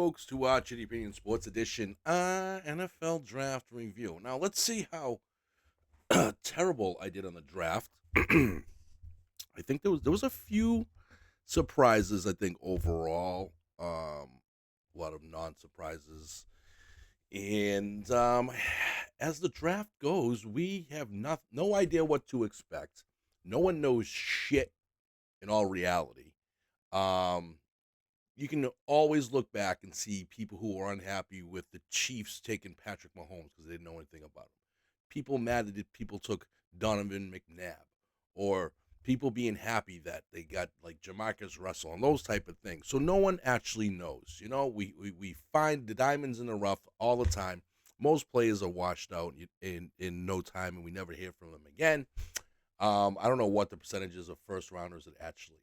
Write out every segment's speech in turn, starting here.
folks, to Chitty Opinion Sports Edition NFL Draft Review. Now, let's see how terrible I did on the draft. I think there was a few surprises. I think overall, a lot of non-surprises, and as the draft goes, we have no idea what to expect. No one knows shit in all reality. Um, you can always look back and see people who are unhappy with the Chiefs taking Patrick Mahomes because they didn't know anything about him. People mad that people took Donovan McNabb, or people being happy that they got like Jamarcus Russell and those type of things. So no one actually knows. You know, we find the diamonds in the rough all the time. Most players are washed out in no time, and we never hear from them again. I don't know what the percentages of first rounders that actually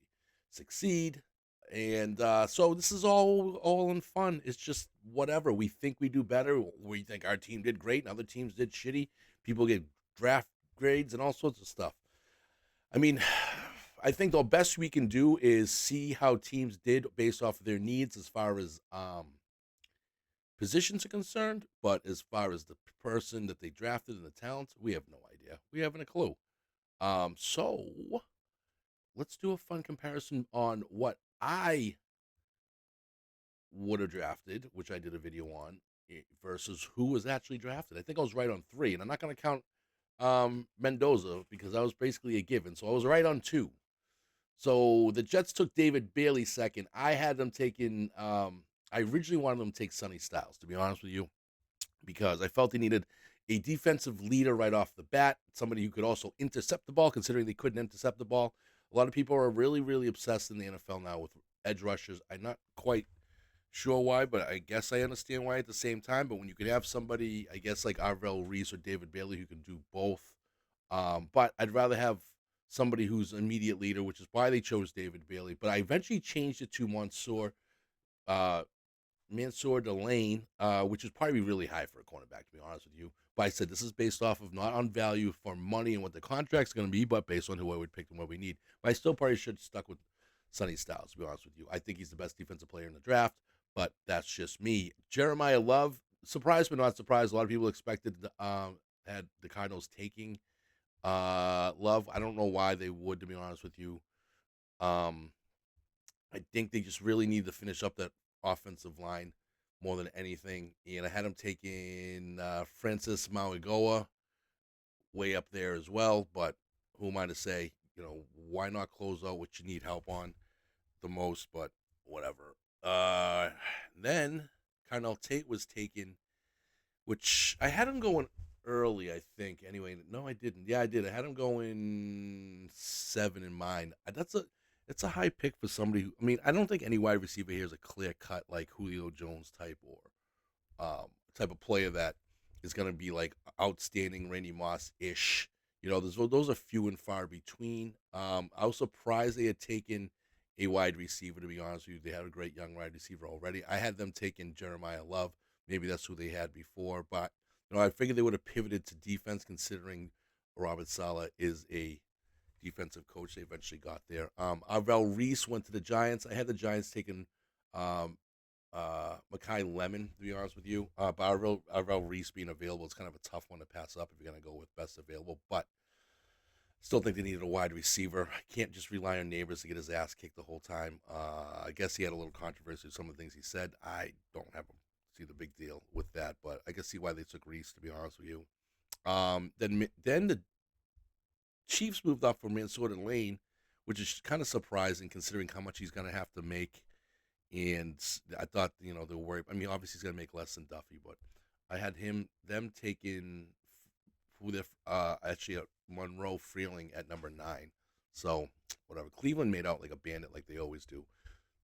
succeed, and so this is all in fun. It's just whatever we think we do better. We think our team did great, and other teams did shitty. People get draft grades and all sorts of stuff. I mean, I think the best we can do is see how teams did based off of their needs as far as positions are concerned. But as far as the person that they drafted and the talent, we have no idea. We haven't a clue. So let's do a fun comparison on what I would have drafted, which I did a video on, versus who was actually drafted. I think I was right on three, and I'm not going to count Mendoza because that was basically a given. So I was right on two. So the Jets took David Bailey second. I had them taking. I originally wanted them to take Sonny Styles, to be honest with you, because I felt they needed a defensive leader right off the bat, somebody who could also intercept the ball, considering they couldn't intercept the ball. A lot of people are really, really obsessed in the NFL now with edge rushers. I'm not quite sure why, but I guess I understand why at the same time. But when you could have somebody, I guess like Arvell Reese or David Bailey, who can do both, but I'd rather have somebody who's an immediate leader, which is why they chose David Bailey. But I eventually changed it to uh, Mansour Delane, which is probably really high for a cornerback, to be honest with you. But I said this is based off of not on value for money and what the contract's going to be, but based on who I would pick and what we need. But I still probably should have stuck with Sonny Styles, to be honest with you. I think he's the best defensive player in the draft, but that's just me. Jeremiah Love, surprised but not surprised. A lot of people expected had the Cardinals taking Love. I don't know why they would, to be honest with you. Um, I think they just really need to finish up that offensive line more than anything. And I had him taking Francis Mauigoa way up there as well. But who am I to say? You know, why not close out what you need help on the most? But whatever. Then Carnell Tate was taken, which I had him going early, I think. Anyway, no, I didn't. Yeah, I did. I had him going seven in mine. It's a high pick for somebody who. I mean, I don't think any wide receiver here is a clear cut like Julio Jones type or type of player that is going to be like outstanding Randy Moss ish. You know, those are few and far between. I was surprised they had taken a wide receiver. To be honest with you, they had a great young wide receiver already. I had them taking Jeremiah Love. Maybe that's who they had before, but I figured they would have pivoted to defense, considering Robert Sala is a defensive coach. They eventually got there. Arvell Reese went to the Giants. I had the Giants taking um, Makai Lemon, to be honest with you. But Arvell Reese being available is kind of a tough one to pass up if you're going to go with best available. But still think they needed a wide receiver. I can't just rely on Neighbors to get his ass kicked the whole time. I guess he had a little controversy with some of the things he said. I don't have see the big deal with that, but I can see why they took Reese, to be honest with you. Then the Chiefs moved up from Minnesota Lane, which is kind of surprising considering how much he's going to have to make. And I thought, they were worried. I mean, obviously he's going to make less than Duffy, but I had them taking with actually Monroe Freeling at number 9. So whatever. Cleveland made out like a bandit, like they always do.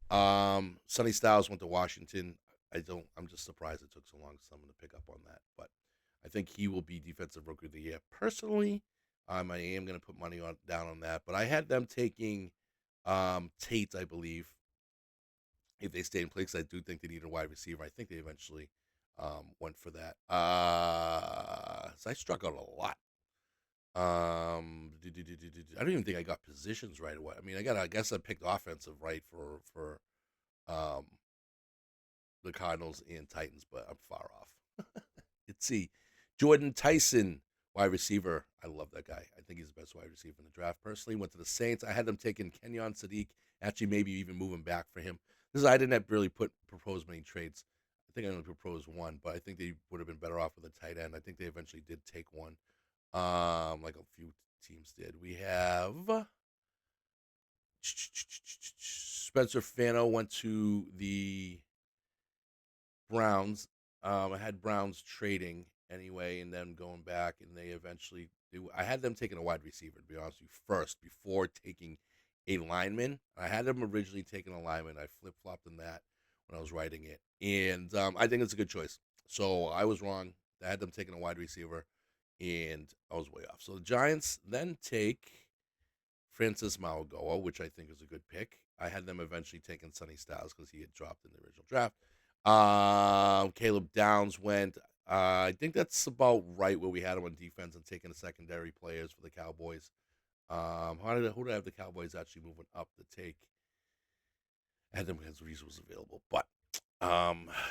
Sonny Styles went to Washington. I'm just surprised it took so long for someone to pick up on that, but I think he will be defensive rookie of the year. Personally, I am going to put money down on that, but I had them taking Tate, I believe, if they stay in place. I do think they need a wide receiver. I think they eventually went for that. So I struck out a lot. I don't even think I got positions right away. I mean, I guess I picked offensive right for um the Cardinals and Titans, but I'm far off. Let's see. Jordan Tyson, wide receiver. I love that guy. I think he's the best wide receiver in the draft. Personally, went to the Saints. I had them taking Kenyon Sadiq. Actually, maybe even moving back for him. This is I didn't really propose many trades. I think I only proposed one, but I think they would have been better off with a tight end. I think they eventually did take one, like a few teams did. We have Spencer Fano went to the Browns. I had Browns trading anyway, and then going back, and they eventually. I had them taking a wide receiver, to be honest with you, first before taking a lineman. I had them originally taking a lineman. I flip flopped in that when I was writing it, and I think it's a good choice. So I was wrong. I had them taking a wide receiver, and I was way off. So the Giants then take Francis Mauigoa, which I think is a good pick. I had them eventually taking Sonny Styles because he had dropped in the original draft. Caleb Downs went. I think that's about right where we had him on defense and taking the secondary players for the Cowboys. Who did I have the Cowboys actually moving up to take? I had them as Reese was available, but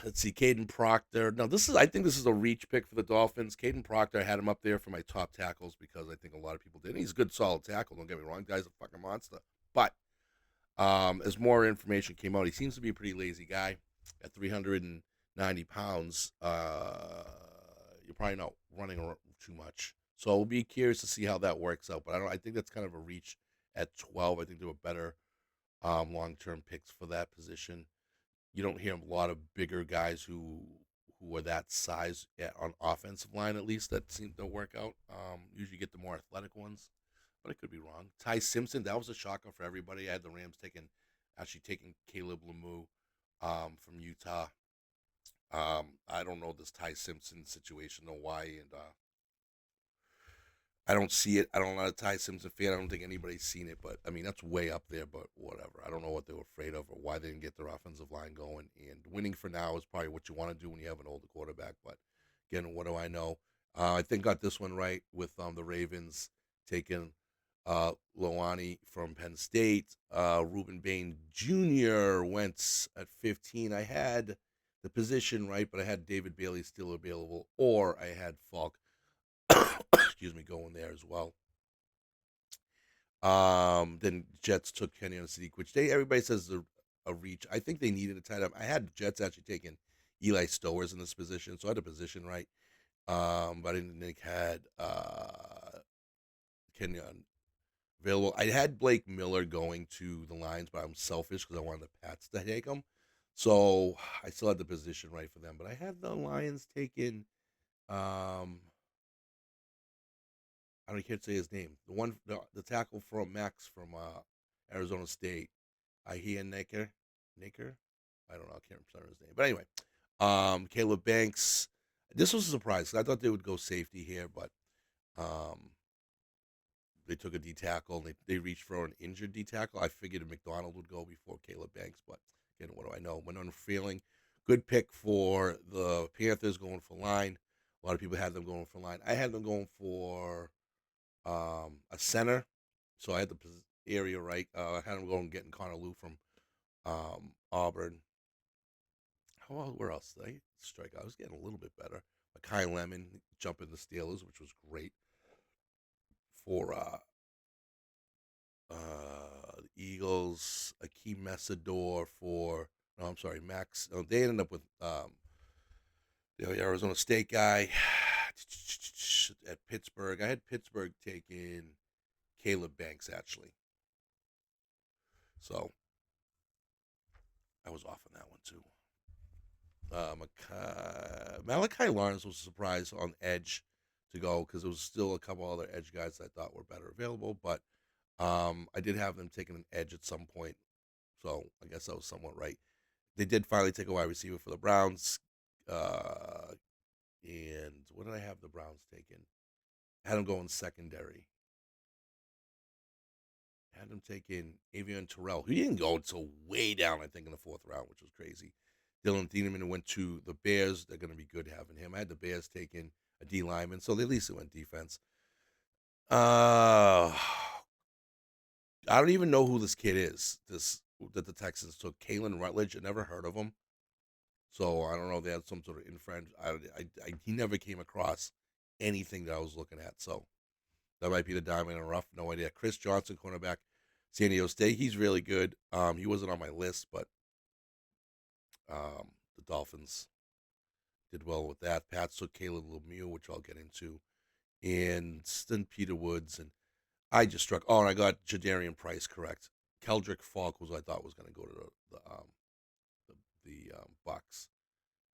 let's see, Caden Proctor. Now I think this is a reach pick for the Dolphins. Caden Proctor, I had him up there for my top tackles because I think a lot of people did. He's a good, solid tackle. Don't get me wrong, guy's a fucking monster. But as more information came out, he seems to be a pretty lazy guy. At 390 pounds, you're probably not running too much. So we'll be curious to see how that works out. But I don't. I think that's kind of a reach at 12. I think there were better long-term picks for that position. You don't hear a lot of bigger guys who are that size on offensive line, at least, that seem to work out. Usually get the more athletic ones, but I could be wrong. Ty Simpson, that was a shocker for everybody. I had the Rams taking Caleb Lemieux from Utah. I don't know this Ty Simpson situation, know why, and I don't see it. I don't know a Ty Simpson fan. I don't think anybody's seen it, but I mean that's way up there. But whatever. I don't know what they were afraid of or why they didn't get their offensive line going. And winning for now is probably what you want to do when you have an older quarterback. But again, what do I know? I think got this one right with the Ravens taking Loani from Penn State. Ruben Bain Jr. went at 15. I had the position right, but I had David Bailey still available, or I had Falk excuse me, going there as well. Then Jets took Kenny on Sadiq, which everybody says is a reach. I think they needed a tight end. I had Jets actually taking Eli Stowers in this position, so I had a position right. But I didn't think had Kenyon available. I had Blake Miller going to the Lions, but I'm selfish because I wanted the Pats to take him. So I still had the position right for them. But I had the Lions taking I don't can't say his name. The tackle from Max from Arizona State. Ahia Naker. I don't know. I can't remember his name. But anyway, Caleb Banks. This was a surprise. I thought they would go safety here, but um, they took a D tackle. They reached for an injured D tackle. I figured a McDonald would go before Caleb Banks, but again, what do I know? Went on feeling. Good pick for the Panthers going for line. A lot of people had them going for line. I had them going for a center. So I had the area right. I had him going getting Connor Lou from Auburn. Where else did I strike? I was getting a little bit better. Kai Lemon jumping the Steelers, which was great for the Eagles. Akeem Messador for no, I'm sorry, Max. No, they ended up with the Arizona State guy at Pittsburgh. I had Pittsburgh taking Caleb Banks actually. So I was off on that one too. Malachi Lawrence was a surprise on edge to go because there was still a couple other edge guys I thought were better available, but I did have them taking an edge at some point, so I guess I was somewhat right. They did finally take a wide receiver for the Browns, and what did I have the Browns taking? I had them going secondary. Had him taking Avion Terrell, who didn't go until way down, I think, in the fourth round, which was crazy. Dylan Thieneman went to the Bears. They're going to be good having him. I had the Bears taking a D lineman, so at least it went defense. Uh, I don't even know who this kid is. This that the Texans took, Kalen Rutledge. I never heard of him. So I don't know if they had some sort of infringe. He never came across anything that I was looking at. So that might be the diamond in the rough. No idea. Chris Johnson, cornerback, San Diego State. He's really good. He wasn't on my list, but the Dolphins did well with that. Pats took Caleb Lemieux, which I'll get into, and then Peter Woods, and I just struck. Oh, and I got Jadarian Price correct. Keldrick Falk was what I thought was going to go to the Bucks.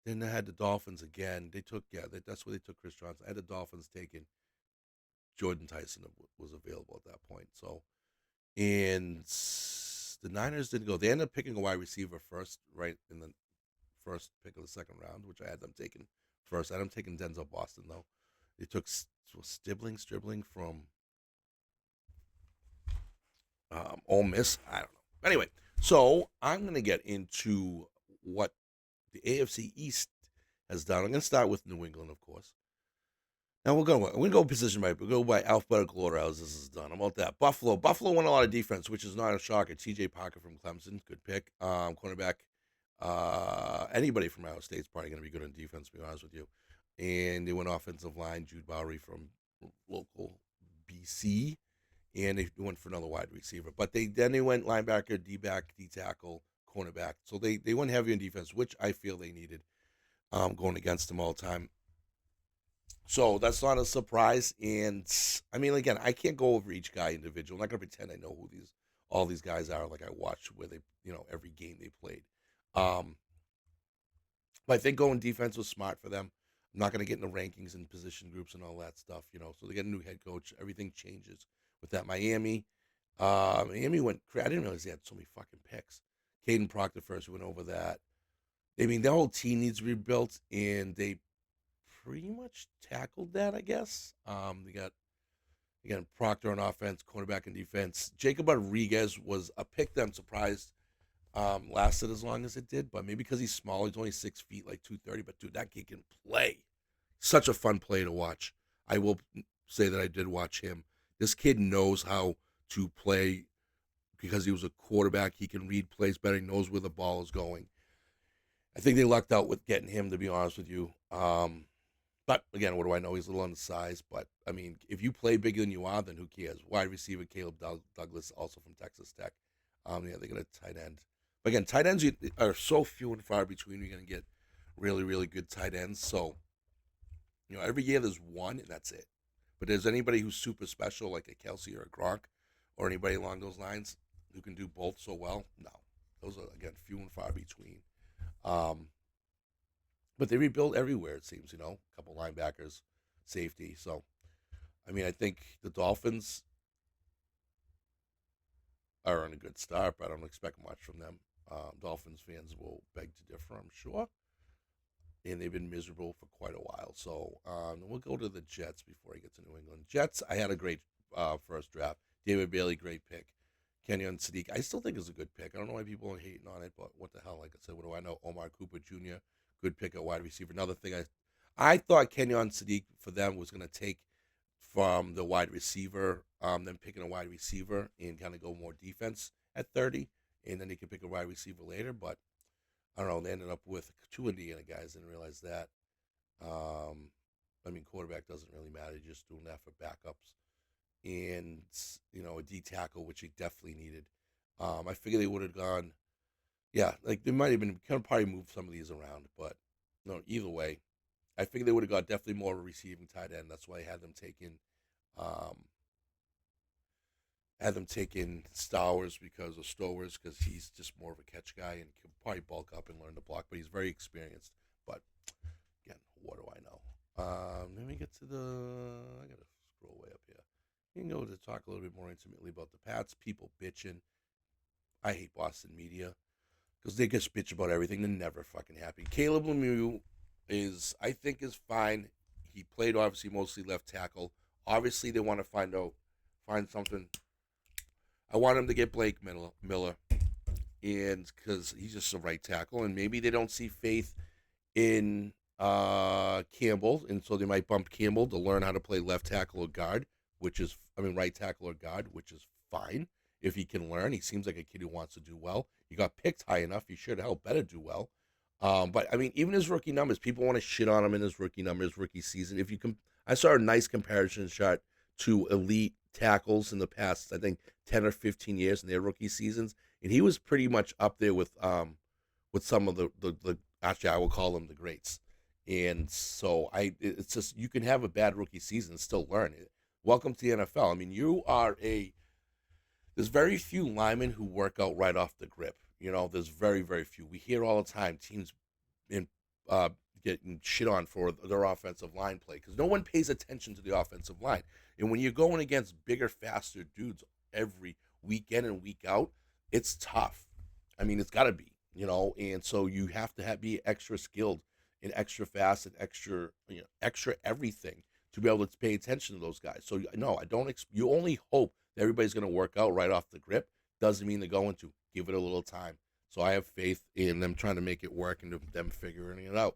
Then I had the Dolphins again. They took that's where they took Chris Johnson. I had the Dolphins taking Jordan Tyson was available at that point. So and the Niners didn't go. They ended up picking a wide receiver first, right in the first pick of the second round, which I had them taking first. I had them taking Denzel Boston though. They took Stribling from Ole Miss. I don't know. Anyway, so I'm gonna get into what the AFC East has done. I'm gonna start with New England, of course. Now we're gonna go position by we'll go by alphabetical order as this is done. How about that? Buffalo won a lot of defense, which is not a shocker. T.J. Parker from Clemson, good pick. Cornerback. Anybody from Ohio State's probably gonna be good on defense. To be honest with you, and they went offensive line. Jude Bowery from local BC, and they went for another wide receiver. But they went linebacker, D back, D tackle, cornerback. So they went heavy on defense, which I feel they needed. Going against them all the time. So that's not a surprise. And I mean, again, I can't go over each guy individual. I'm not gonna pretend I know who these all these guys are. Like I watch where they, every game they played. Um, but I think going defense was smart for them. I'm not gonna get into rankings and position groups and all that stuff. So they get a new head coach. Everything changes with that. Miami went. I didn't realize they had so many fucking picks. Caden Proctor first went over that. I mean, the whole team needs to be rebuilt, and they pretty much tackled that, I guess. They got again Proctor on offense, cornerback and defense. Jacob Rodriguez was a pick that I'm surprised lasted as long as it did, but maybe because he's small, he's only 6 feet, like 230. But dude, that kid can play. Such a fun play to watch. I will say that I did watch him. This kid knows how to play because he was a quarterback. He can read plays better. He knows where the ball is going. I think they lucked out with getting him, to be honest with you. But again, what do I know? He's a little undersized. But I mean, if you play bigger than you are, then who cares? Wide receiver Caleb Douglas, also from Texas Tech. Yeah, they got a tight end. But again, tight ends are so few and far between. You're going to get really, really good tight ends. So, every year there's one, and that's it. But there's anybody who's super special, like a Kelsey or a Gronk, or anybody along those lines who can do both so well? No. Those are, again, few and far between. Um, but they rebuild everywhere, it seems, a couple linebackers, safety. So, I mean, I think the Dolphins are on a good start, but I don't expect much from them. Dolphins fans will beg to differ, I'm sure. And they've been miserable for quite a while. So we'll go to the Jets before I get to New England. Jets, I had a great first draft. David Bailey, great pick. Kenyon Sadiq, I still think is a good pick. I don't know why people are hating on it, but what the hell? Like I said, what do I know? Omar Cooper Jr., good pick at wide receiver. Another thing, I thought Kenyon Sadiq for them was going to take from the wide receiver, then picking a wide receiver and kind of go more defense at 30, and then they can pick a wide receiver later. But I don't know. They ended up with two Indiana guys. Didn't realize that. Um, I mean, quarterback doesn't really matter. You're just doing that for backups, and a D tackle, which he definitely needed. I figured they would have gone. Yeah, like they might have been kind of probably moved some of these around, but no. Either way, I figured they would have got definitely more receiving tight end. That's why I had them taking. Um, had them take in Stowers because he's just more of a catch guy and can probably bulk up and learn to block, but he's very experienced. But again, what do I know? Let me get to I gotta scroll way up here. You can go to talk a little bit more intimately about the Pats. People bitching. I hate Boston media because they just bitch about everything. They're never fucking happy. Caleb Lemieux I think, is fine. He played obviously mostly left tackle. Obviously, they want to find something. I want him to get Blake Miller, and because he's just a right tackle, and maybe they don't see faith in Campbell, and so they might bump Campbell to learn how to play left tackle or guard, right tackle or guard, which is fine if he can learn. He seems like a kid who wants to do well. He got picked high enough. He sure to hell better do well. But I mean, even his rookie numbers, people want to shit on him in his rookie numbers, rookie season. If you can, I saw a nice comparison shot to elite tackles in the past, I think 10 or 15 years in their rookie seasons, and he was pretty much up there with some of the actually I will call them the greats. And so it's just you can have a bad rookie season and still learn it. Welcome to the NFL. I mean, you are a there's very few linemen who work out right off the grip. There's very few. We hear all the time teams in uh, getting shit on for their offensive line play because no one pays attention to the offensive line. And when you're going against bigger, faster dudes every week in and week out, it's tough. I mean, it's got to be. And so you have to be extra skilled and extra fast and extra everything to be able to pay attention to those guys. So no, I don't. You only hope that everybody's going to work out right off the grip. Doesn't mean they're going to. Give it a little time. So I have faith in them trying to make it work and them figuring it out.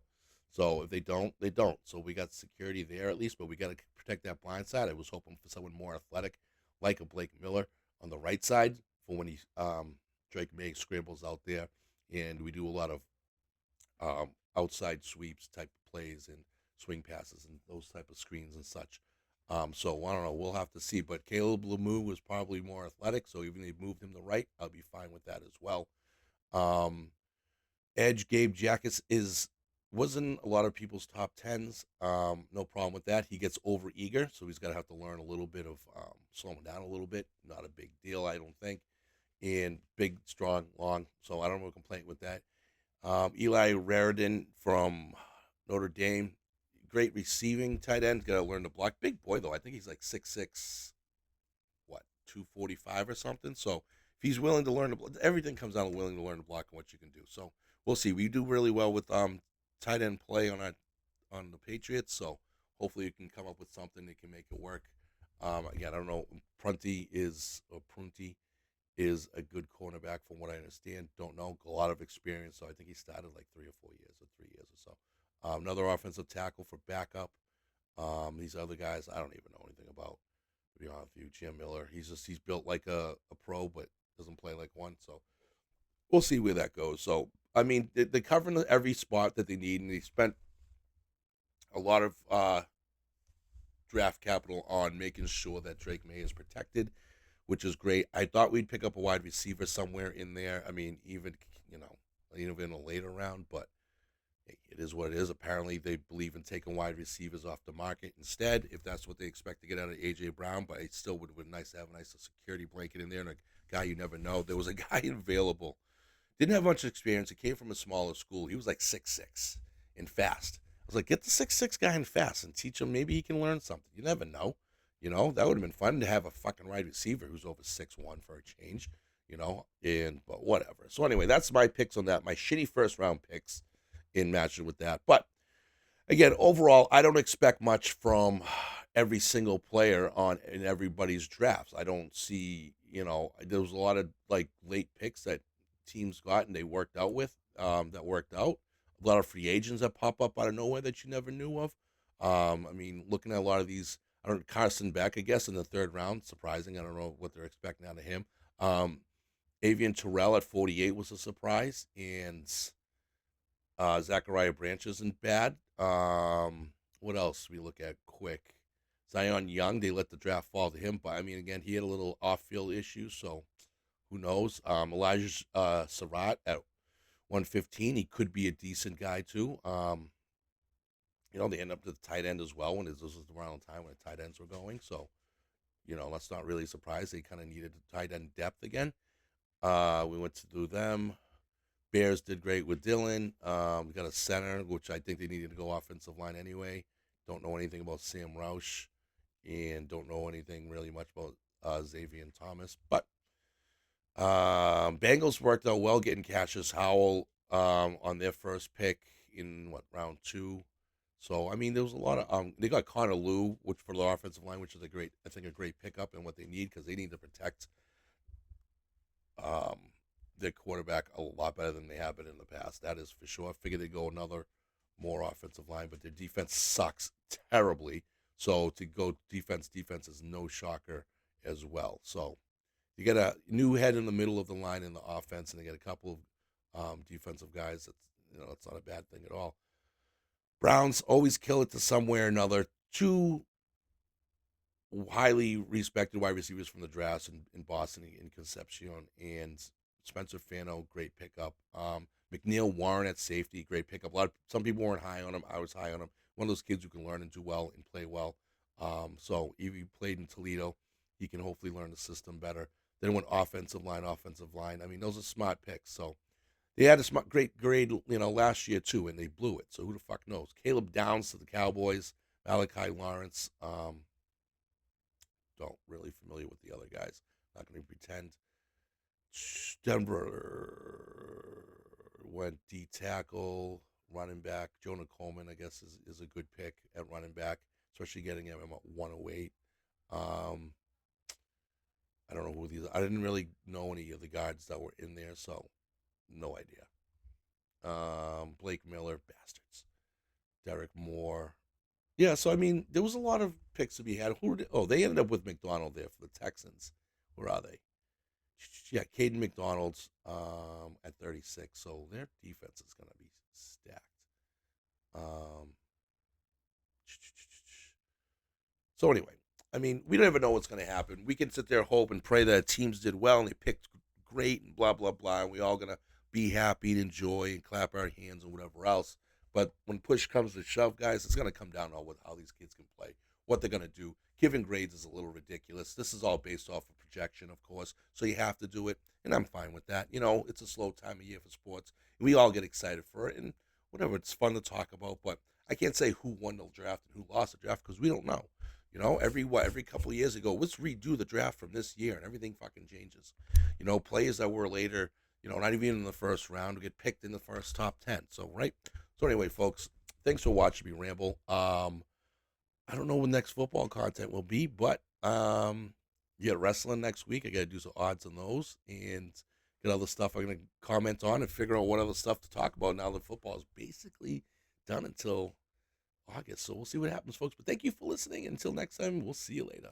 So if they don't, they don't. So we got security there at least, but we got to protect that blind side. I was hoping for someone more athletic, like a Blake Miller on the right side for when he Drake May scrambles out there, and we do a lot of outside sweeps type of plays and swing passes and those type of screens and such. So I don't know. We'll have to see. But Caleb Lemieux was probably more athletic, so even if they moved him to right, I'll be fine with that as well. Um, Edge Gabe Jackas wasn't a lot of people's top tens. No problem with that. He gets over eager, so he's gonna have to learn a little bit of slowing down a little bit. Not a big deal, I don't think. And big, strong, long. So I don't have a complaint with that. Eli Raridan from Notre Dame, great receiving tight end. Got to learn to block. Big boy though. I think he's like 6'6", what 245 or something. So if he's willing to learn to block, everything comes down to willing to learn to block and what you can do. So we'll see. We do really well with tight end play on the Patriots. So hopefully you can come up with something that can make it work. Again, I don't know. Prunty is a good cornerback from what I understand. Don't know. A lot of experience. So I think he started like 3 or 4 years or 3 years or so. Another offensive tackle for backup. These other guys, I don't even know anything about. To be honest with you, Jim Miller, he's built like a pro, but doesn't play like one. So we'll see where that goes. So I mean, they cover every spot that they need, and they spent a lot of draft capital on making sure that Drake May is protected, which is great. I thought we'd pick up a wide receiver somewhere in there. I mean, you know, even in a later round, but it is what it is. Apparently, they believe in taking wide receivers off the market instead, if that's what they expect to get out of AJ Brown. But it still would have been nice to have a nice security blanket in there and a guy you never know. There was a guy available, didn't have much experience. He came from a smaller school. He was like 6'6" and fast. I was like, get the 6'6" guy in fast and teach him. Maybe he can learn something. You never know. That would have been fun to have a fucking wide receiver who's over 6'1" for a change. But whatever. So anyway, that's my picks on that. My shitty first round picks in matching with that. But again, overall, I don't expect much from every single player in everybody's drafts. I don't see, there was a lot of like late picks that teams got and they worked out with that worked out. A lot of free agents that pop up out of nowhere that you never knew of. I mean, looking at a lot of these, I don't know, Carson Beck, I guess, in the third round, surprising. I don't know what they're expecting out of him. Avian Terrell at 48 was a surprise, and Zachariah Branch isn't bad. What else we look at quick? Zion Young, they let the draft fall to him, but I mean, again, he had a little off-field issue, so who knows? Elijah Surratt at 115, he could be a decent guy too. They end up to the tight end as well when this was around the time when the tight ends were going, so that's not really a surprise. They kind of needed tight end depth again. We went to do them. Bears did great with Dylan. We got a center, which I think they needed to go offensive line anyway. Don't know anything about Sam Roush, and don't know anything really much about Xavier Thomas. But Bengals worked out well getting Cassius Howell on their first pick in round 2. So I mean, there was a lot of they got Connor Lew, which for the offensive line, which is a great pickup and what they need because they need to protect um, their quarterback a lot better than they have been in the past. That is for sure. I figured they'd go another more offensive line, but their defense sucks terribly. So to go defense is no shocker as well. So you get a new head in the middle of the line in the offense, and they get a couple of defensive guys. it's not a bad thing at all. Browns always kill it to somewhere or another. Two highly respected wide receivers from the drafts in Boston in Concepcion and Spencer Fano, great pickup. McNeil Warren at safety, great pickup. Some people weren't high on him. I was high on him. One of those kids who can learn and do well and play well. So if he played in Toledo, he can hopefully learn the system better. Then went offensive line. I mean, those are smart picks. So they had a smart, great grade, last year too, and they blew it. So who the fuck knows? Caleb Downs to the Cowboys. Malachi Lawrence. Don't really familiar with the other guys. Not going to pretend. Denver went D tackle, running back. Jonah Coleman, I guess, is a good pick at running back, especially getting him at 108. I don't know who these. I didn't really know any of the guards that were in there, so no idea. Blake Miller, bastards. Derek Moore. Yeah, so I mean, there was a lot of picks to be had. They ended up with McDonald there for the Texans. Where are they? Yeah, Caden McDonald's at 36. So their defense is going to be stacked. Um, so anyway, I mean, we don't ever know what's going to happen. We can sit there, hope, and pray that teams did well and they picked great and blah blah blah, and we all gonna be happy and enjoy and clap our hands and whatever else. But when push comes to shove, guys, it's gonna come down to how these kids can play, what they're gonna do. Giving grades is a little ridiculous. This is all based off of projection, of course, so you have to do it, and I'm fine with that. It's a slow time of year for sports. We all get excited for it, and whatever. It's fun to talk about, but I can't say who won the draft and who lost the draft because we don't know. Every couple of years ago, let's redo the draft from this year, and everything fucking changes. Players that were later, not even in the first round, get picked in the first top 10. So, right. So anyway, folks, thanks for watching me ramble. I don't know what next football content will be, but yeah, wrestling next week. I got to do some odds on those and get other stuff I'm gonna comment on and figure out what other stuff to talk about now that football is basically done until August. So we'll see what happens, folks. But thank you for listening. Until next time, we'll see you later.